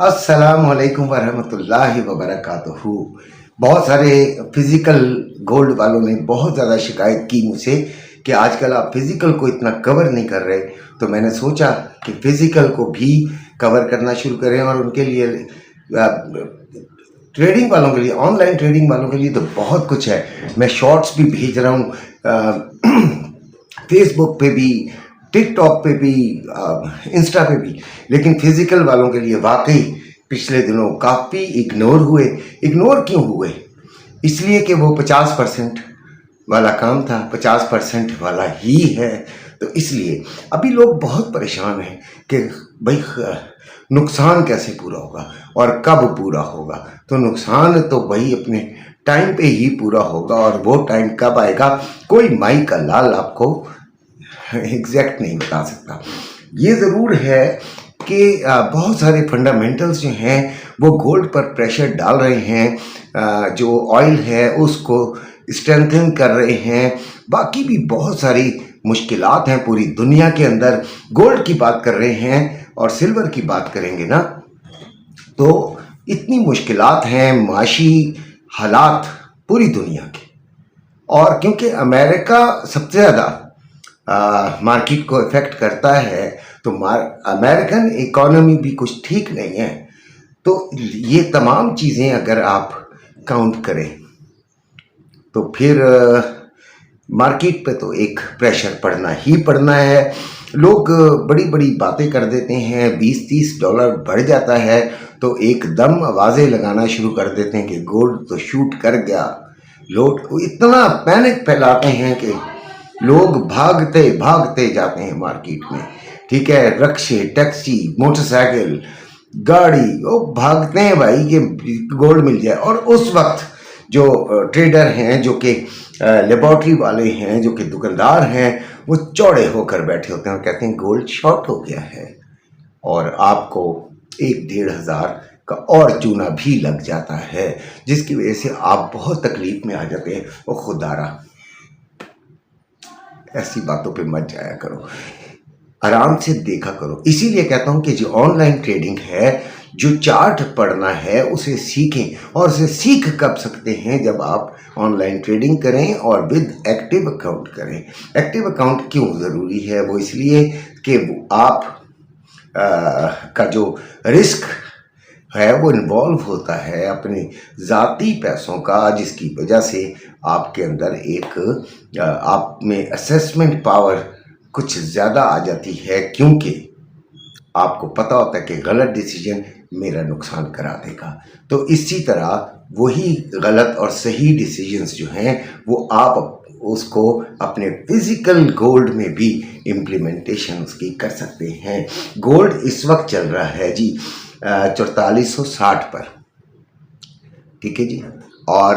अस्सलाम वालेकुम वरहमतुल्लाहि वबरकातुहू। बहुत सारे फिज़िकल गोल्ड वालों ने बहुत ज़्यादा शिकायत की मुझसे कि आजकल आप फिज़िकल को इतना कवर नहीं कर रहे, तो मैंने सोचा कि फ़िज़िकल को भी कवर करना शुरू करें। और उनके लिए ट्रेडिंग वालों के लिए, ऑनलाइन ट्रेडिंग वालों के लिए तो बहुत कुछ है। मैं शॉर्ट्स भी भेज रहा हूँ फेसबुक पे भी, टिकटॉक पे भी, इंस्टा पे भी। लेकिन फिजिकल वालों के लिए वाकई पिछले दिनों काफ़ी इग्नोर हुए। इग्नोर क्यों हुए? इसलिए कि वो 50% वाला काम था, 50% वाला ही है। तो इसलिए अभी लोग बहुत परेशान हैं कि भाई नुकसान कैसे पूरा होगा और कब पूरा होगा। तो नुकसान तो भाई अपने टाइम पे ही पूरा होगा, और वो टाइम कब आएगा कोई माई का लाल आपको एग्जैक्ट नहीं बता सकता। ये ज़रूर है कि बहुत सारे फंडामेंटल्स जो हैं वो गोल्ड पर प्रेशर डाल रहे हैं। जो ऑयल है उसको स्ट्रेंथन कर रहे हैं। बाकी भी बहुत सारी मुश्किलात हैं पूरी दुनिया के अंदर। गोल्ड की बात कर रहे हैं और सिल्वर की बात करेंगे ना, तो इतनी मुश्किलात हैं, माशी हालात पूरी दुनिया के। और क्योंकि अमेरिका सबसे ज़्यादा मार्केट को इफ़ेक्ट करता है, तो अमेरिकन इकोनॉमी भी कुछ ठीक नहीं है। तो ये तमाम चीज़ें अगर आप काउंट करें तो फिर मार्केट पे तो एक प्रेशर पड़ना ही पड़ना है। लोग बड़ी बड़ी बातें कर देते हैं, $20-30 बढ़ जाता है तो एकदम आवाज़ें लगाना शुरू कर देते हैं कि गोल्ड तो शूट कर गया। लोग इतना पैनिक फैलाते हैं कि लोग भागते भागते जाते हैं मार्केट में। ठीक है, रक्शे, टैक्सी, मोटरसाइकिल, गाड़ी, वो भागते हैं भाई कि गोल्ड मिल जाए। और उस वक्त जो ट्रेडर हैं, जो कि लेबॉर्ट्री वाले हैं, जो कि दुकानदार हैं, वो चौड़े होकर बैठे होते हैं और कहते हैं गोल्ड शॉर्ट हो गया है। और आपको 1-1.5 हज़ार का और चूना भी लग जाता है, जिसकी वजह से आप बहुत तकलीफ में आ जाते हैं। वो खुदारा ऐसी बातों पे मत जाया करो, आराम से देखा करो। इसीलिए कहता हूँ कि जो ऑनलाइन ट्रेडिंग है, जो चार्ट पढ़ना है उसे सीखें। और उसे सीख कब सकते हैं? जब आप ऑनलाइन ट्रेडिंग करें और विद एक्टिव अकाउंट करें। एक्टिव अकाउंट क्यों ज़रूरी है? वो इसलिए कि आप का जो रिस्क है वो इन्वॉल्व होता है अपने ज़ाती पैसों का, जिसकी वजह से आपके अंदर एक आप में असेसमेंट पावर कुछ ज़्यादा आ जाती है, क्योंकि आपको पता होता है कि गलत डिसीजन मेरा नुकसान करा देगा। तो इसी तरह वही गलत और सही डिसीजंस जो हैं वो आप उसको अपने फिजिकल गोल्ड में भी इम्प्लीमेंटेशन उसकी कर सकते हैं। गोल्ड इस वक्त चल रहा है जी 4460 पर, ठीक है जी। और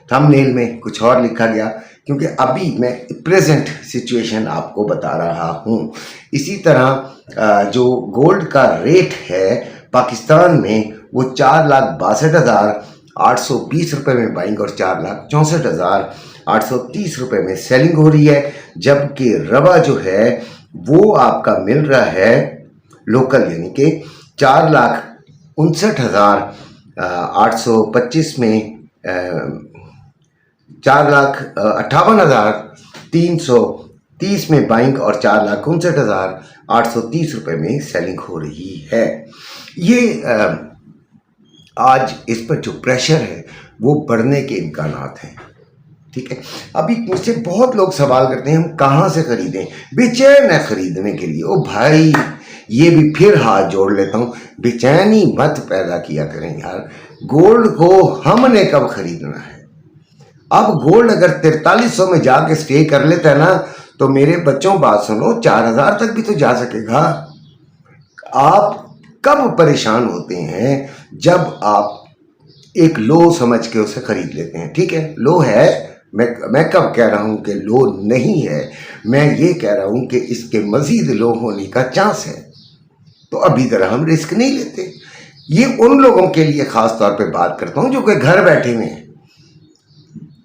थंबनेल में कुछ और लिखा गया, क्योंकि अभी मैं प्रेजेंट सिचुएशन आपको बता रहा हूँ। इसी तरह जो गोल्ड का रेट है पाकिस्तान में, वो 4,62,820 रुपये में बाइंग और 4,64,830 रुपये में सेलिंग हो रही है। जबकि रवा जो है वो आपका मिल रहा है लोकल, यानी कि 4,59,825 में 4,58,330 में बाइंग और 4,59,830 रुपये में सेलिंग हो रही है। ये आज इस पर जो प्रेशर है वो बढ़ने के इम्कानात हैं। ठीक है, अभी मुझसे बहुत लोग सवाल करते हैं हम कहाँ से खरीदें, बेचैन है खरीदने के लिए। ओ भाई, ये भी फिर हाथ जोड़ लेता हूँ, बेचैनी मत पैदा किया करें यार। गोल्ड को हमने कब खरीदना है? अब गोल्ड अगर 4300 में जाके स्टे कर लेता है ना, तो मेरे बच्चों बात सुनो, 4000 तक भी तो जा सकेगा। आप कब परेशान होते हैं? जब आप एक लो समझ के उसे खरीद लेते हैं। ठीक है, लो है, मैं कब कह रहा हूं कि लो नहीं है, मैं ये कह रहा हूं कि इसके मजीद लो होने का चांस है। तो अभी जरा हम रिस्क नहीं लेते। ये उन लोगों के लिए खास तौर पे बात करता हूं जो कि घर बैठे हुए हैं,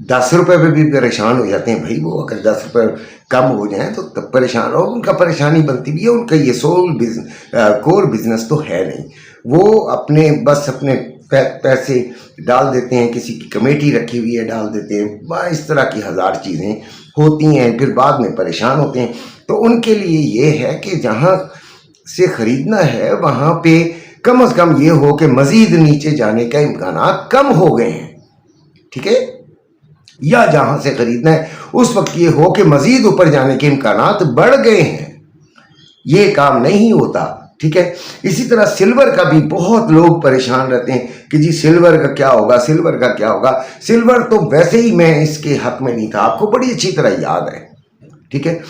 10 रुपए पे भी परेशान हो जाते हैं भाई। वो अगर 10 रुपए कम हो जाए तो तब परेशान हो, उनका परेशानी बनती भी है। उनका ये सोल कोर बिजनेस तो है नहीं। वो अपने बस अपने पैसे डाल देते हैं, किसी की कमेटी रखी हुई है डाल देते हैं, इस तरह की हज़ार चीज़ें होती हैं, फिर बाद में परेशान होते हैं। तो उनके लिए ये है कि जहाँ से ख़रीदना है वहाँ पे कम से कम ये हो कि मज़ीद नीचे जाने का इम्कान कम हो गए हैं, ठीक है। या जहाँ से ख़रीदना है उस वक्त ये हो कि मज़ीद ऊपर जाने के इम्कानात बढ़ गए हैं। ये काम नहीं होता, ठीक है। इसी तरह सिल्वर का भी बहुत लोग परेशान रहते हैं कि जी सिल्वर का क्या होगा, सिल्वर का क्या होगा। सिल्वर तो वैसे ही मैं इसके हक में नहीं था, आपको बड़ी अच्छी तरह याद है, ठीक है।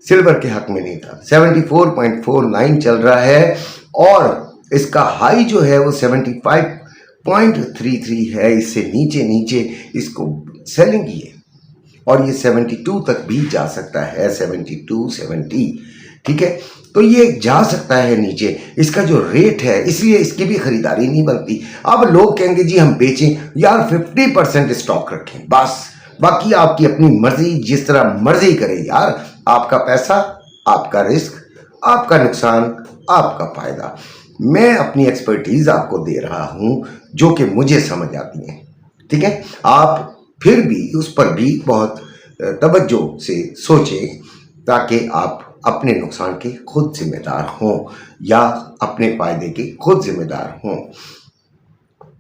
सिल्वर के हक में नहीं था। 74.49 चल रहा है और इसका हाई जो है वो 75.33 है। इससे नीचे नीचे इसको सेलिंग की है और ये 72 तक भी जा सकता है, 72 70, ठीक है। तो ये जा सकता है नीचे। इसका जो रेट है इसलिए इसकी भी खरीदारी नहीं बनती। अब लोग कहेंगे जी हम बेचें, यार 50% स्टॉक रखें बस, बाकी आपकी अपनी मर्जी, जिस तरह मर्जी करें यार। आपका पैसा, आपका रिस्क, आपका नुकसान, आपका फायदा। मैं अपनी एक्सपर्टीज आपको दे रहा हूं जो कि मुझे समझ आती है, ठीक है। आप फिर भी उस पर भी बहुत तवज्जो से सोचें ताकि आप अपने नुकसान के खुद जिम्मेदार हों या अपने फायदे के खुद जिम्मेदार हों।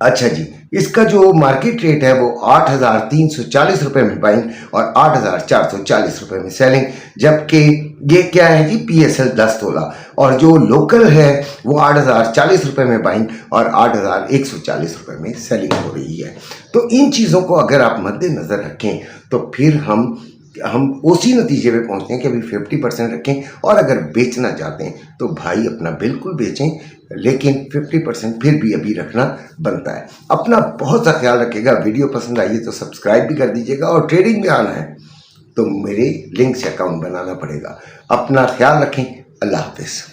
अच्छा जी, इसका जो मार्केट रेट है वो 8,340 रुपये में बाइंग और 8,440 रुपये में सेलिंग, जबकि ये क्या है जी PSL 10 तोला और जो लोकल है वो 8,040 रुपये में बाइंग और 8,140 रुपये में सेलिंग हो रही है। तो इन चीज़ों को अगर आप मद्देनज़र रखें तो फिर हम उसी नतीजे पे पहुंचते हैं कि अभी 50% रखें और अगर बेचना चाहते हैं तो भाई अपना बिल्कुल बेचें, लेकिन 50% फिर भी अभी रखना बनता है। अपना बहुत सा ख्याल रखिएगा। वीडियो पसंद आई है तो सब्सक्राइब भी कर दीजिएगा और ट्रेडिंग में आना है तो मेरे लिंक से अकाउंट बनाना पड़ेगा। अपना ख्याल रखें। अल्लाह हाफिज़।